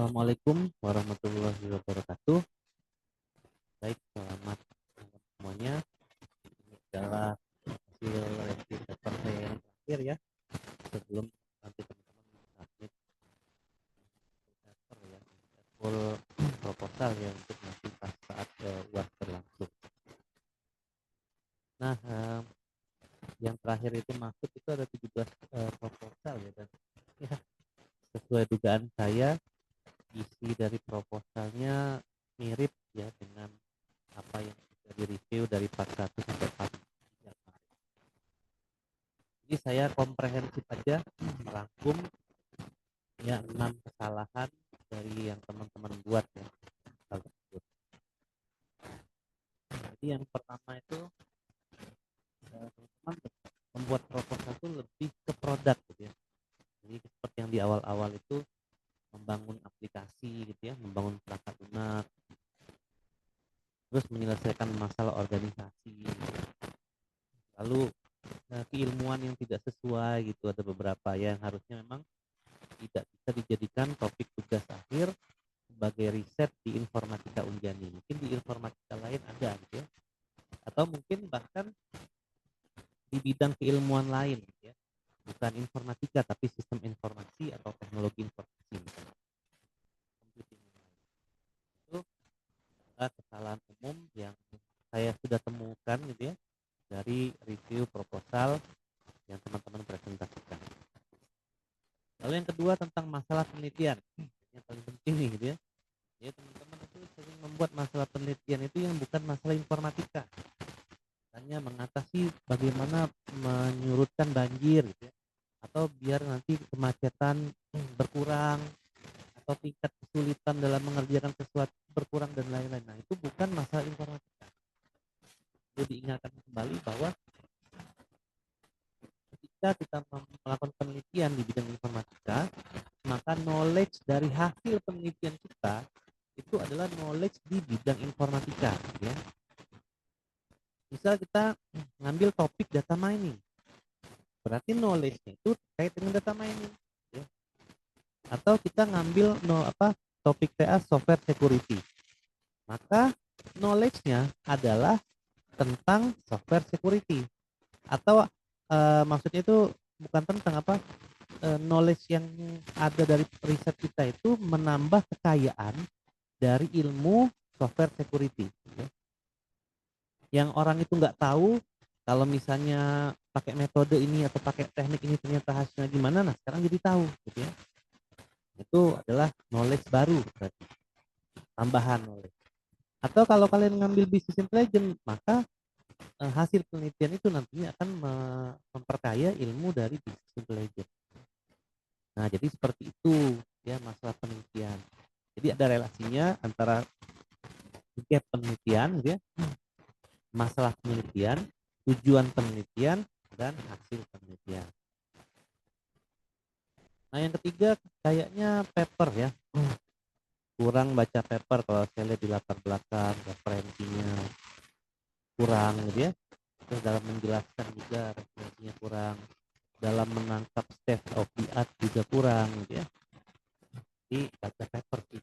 Assalamualaikum warahmatullahi wabarakatuh. Baik, selamat semuanya. Ini adalah hasil review paper saya yang terakhir ya. Sebelum nanti teman-teman submit paper ya, full proposal ya untuk nanti pas saat UAS berlangsung. Nah, yang terakhir itu masuk itu ada 17 proposal ya, dan ya sesuai dugaan saya isi dari proposalnya mirip ya dengan apa yang sudah direview dari part 1 sampai part 3. Jadi saya komprehensif aja merangkum ya 6 kesalahan dari yang teman-teman buat ya. Jadi yang pertama itu teman-teman membuat proposal itu lebih ke produk gitu ya. Jadi seperti yang di awal-awal itu membangun aplikasi gitu ya, membangun perangkat lunak, terus menyelesaikan masalah organisasi gitu. Lalu keilmuan yang tidak sesuai gitu, ada beberapa yang harusnya memang tidak bisa dijadikan topik tugas akhir sebagai riset di informatika Unjani. Mungkin di informatika lain ada gitu ya, atau mungkin bahkan di bidang keilmuan lain gitu ya, bukan informatika tapi sistem informasi atau teknologi informasi misalnya. Itu kesalahan umum yang saya sudah temukan gitu ya dari review proposal yang teman-teman presentasikan. Lalu yang kedua tentang masalah penelitian, yang paling penting nih gitu ya. Ya teman-teman itu sering membuat masalah penelitian itu yang bukan masalah informatika, hanya mengatasi bagaimana menyurutkan banjir gitu ya, atau biar nanti kemacetan berkurang, atau tingkat kesulitan dalam mengerjakan sesuatu berkurang dan lain-lain. Nah itu bukan masalah informatika. Jadi diingatkan kembali bahwa ketika kita melakukan penelitian di bidang informatika, maka knowledge dari hasil penelitian kita itu adalah knowledge di bidang informatika ya. Misal kita ngambil topik data mining, berarti knowledge-nya itu terkait dengan data mining ya. Atau kita ngambil topik TA software security, maka knowledge-nya adalah tentang software security. Atau maksudnya itu bukan tentang knowledge yang ada dari riset kita itu menambah kekayaan dari ilmu software security ya. Yang orang itu nggak tahu kalau misalnya pakai metode ini atau pakai teknik ini ternyata hasilnya gimana, nah sekarang jadi tahu gitu ya. Itu adalah knowledge baru berarti, tambahan knowledge. Atau kalau kalian ngambil business intelligence, maka hasil penelitian itu nantinya akan memperkaya ilmu dari business intelligence. Nah, jadi seperti itu ya masalah penelitian. Jadi ada relasinya antara gap penelitian gitu ya, masalah penelitian, tujuan penelitian, dan hasil penelitian. Nah, yang ketiga kayaknya paper ya. Kurang baca paper kalau saya lihat di latar belakang, referensinya kurang gitu ya. Terus dalam menjelaskan juga referensinya kurang. Dalam menangkap state of the art juga kurang gitu ya. Jadi baca paper sih.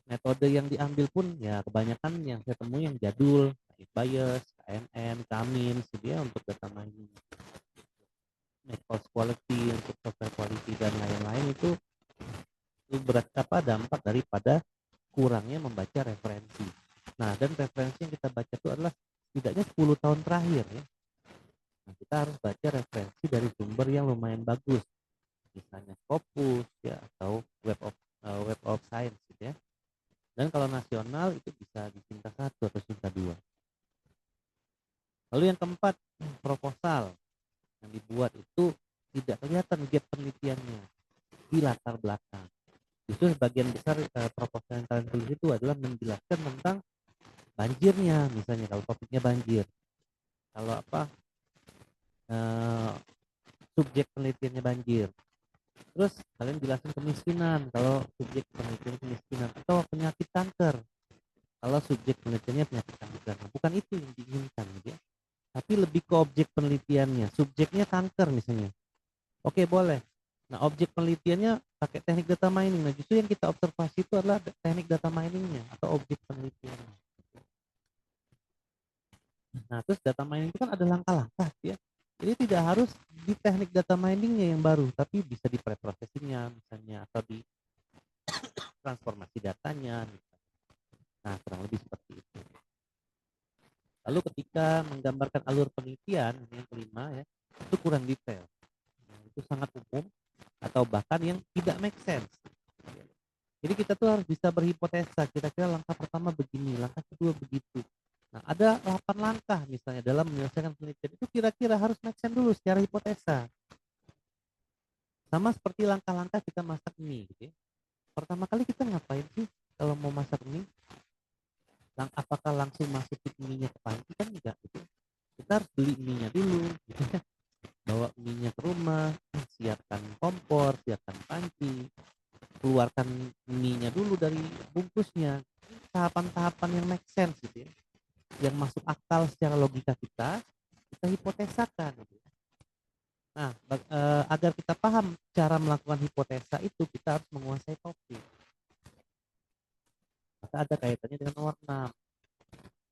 Metode yang diambil pun ya kebanyakan yang saya temui yang jadul, bias, KNN, Kamin, gitu ya, untuk data mining. Network quality untuk software quality dan lain-lain itu berat dampak daripada kurangnya membaca referensi. Nah, dan referensi yang kita baca itu adalah setidaknya 10 tahun terakhir ya. Nah, kita harus baca referensi dari sumber yang lumayan bagus, misalnya Scopus ya, atau Web of Science gitu ya. Dan kalau nasional itu bisa di tingkat 1 atau tingkat 2. Lalu yang keempat, proposal yang dibuat itu tidak kelihatan gap penelitiannya di latar belakang. Justru sebagian besar proposal yang kalian tulis itu adalah menjelaskan tentang banjirnya, misalnya kalau topiknya banjir. Kalau eh, subjek penelitiannya banjir. Terus kalian jelasin kemiskinan kalau subjek penelitian kemiskinan, atau penyakit kanker kalau subjek penelitiannya penyakit kanker. Nah, bukan itu yang diinginkan gitu ya. Tapi lebih ke objek penelitiannya. Subjeknya kanker misalnya. Oke, boleh. Nah, objek penelitiannya pakai teknik data mining. Nah, justru yang kita observasi itu adalah teknik data mining-nya atau objek penelitiannya. Nah, terus data mining itu kan ada langkah-langkah ya. Jadi tidak harus di teknik data mining-nya yang baru, tapi bisa di preprocessing-nya misalnya atau di transformasi datanya. Misalnya. Nah, kurang lebih seperti itu. Lalu ketika menggambarkan alur penelitian, yang kelima ya, itu kurang detail. Nah, itu sangat umum atau bahkan yang tidak make sense. Jadi kita tuh harus bisa berhipotesa, kira-kira langkah pertama begini, langkah kedua begitu. Nah, ada 8 langkah misalnya dalam menyelesaikan penelitian itu kira-kira harus make sense dulu secara hipotesa. Sama seperti langkah-langkah kita masak mie gitu ya. Pertama kali kita ngapain sih kalau mau masak mie? Apakah langsung masukin mie-nya ke panci kan enggak gitu. Kita harus beli mie-nya dulu gitu ya. Bawa mie-nya ke rumah, siapkan kompor, siapkan panci, keluarkan mie-nya dulu dari bungkusnya. Tahapan-tahapan yang make sense gitu ya. Yang masuk akal secara logika kita hipotesakan gitu. Nah, agar kita paham cara melakukan hipotesa itu kita harus menguasai topik. Maka ada kaitannya dengan nomor 6.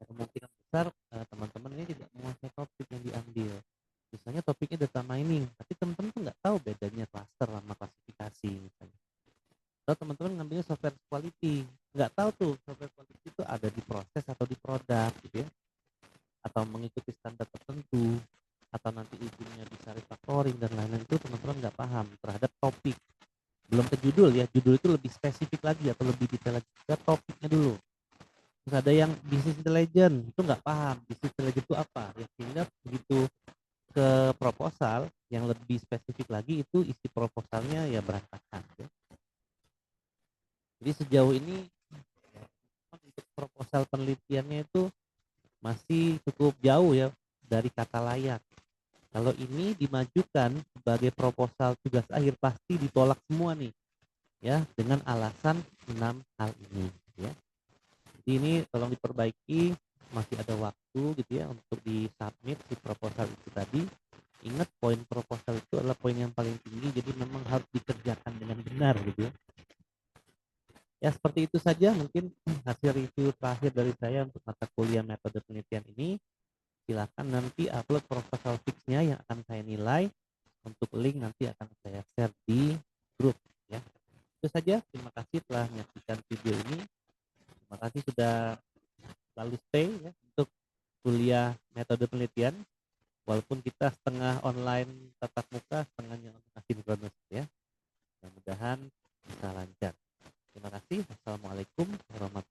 Kemungkinan besar teman-teman ini tidak menguasai topik yang diambil. Misalnya topiknya data mining, tapi teman-teman tuh nggak tahu bedanya cluster sama klasifikasi misalnya. Atau teman-teman ngambilnya software quality, nggak tahu tuh software quality itu ada di proses atau di produk gitu ya, atau mengikuti standar tertentu, atau nanti ujungnya bisa refactoring dan lain-lain itu teman-teman nggak paham terhadap topik. Belum ke judul ya, judul itu lebih spesifik lagi atau lebih detail lagi ke topiknya dulu. Terus ada yang business intelligence itu nggak paham business intelligence itu apa ya, sehingga begitu ke proposal yang lebih spesifik lagi itu isi proposalnya ya berantakan ya. Jadi sejauh ini untuk proposal penelitiannya itu masih cukup jauh ya dari kata layak. Kalau ini dimajukan sebagai proposal tugas akhir pasti ditolak semua nih ya dengan alasan 6 hal ini ya. Jadi ini tolong diperbaiki, masih ada waktu gitu ya untuk di-submit si proposal itu tadi. Ingat poin proposal itu adalah poin yang paling tinggi, jadi memang harus dikerjakan dengan benar gitu ya. Ya seperti itu saja mungkin hasil review terakhir dari saya untuk mata kuliah metode penelitian ini. Silakan nanti upload proposal fixnya yang akan saya nilai. Untuk link nanti akan saya share di grup ya. Itu saja, terima kasih telah menyaksikan video ini. Terima kasih sudah selalu stay ya untuk kuliah metode penelitian. Walaupun kita setengah online tatap muka, setengahnya asinkronus ya. Mudah-mudahan bisa lancar. Terima kasih. Assalamualaikum warahmatullahi wabarakatuh.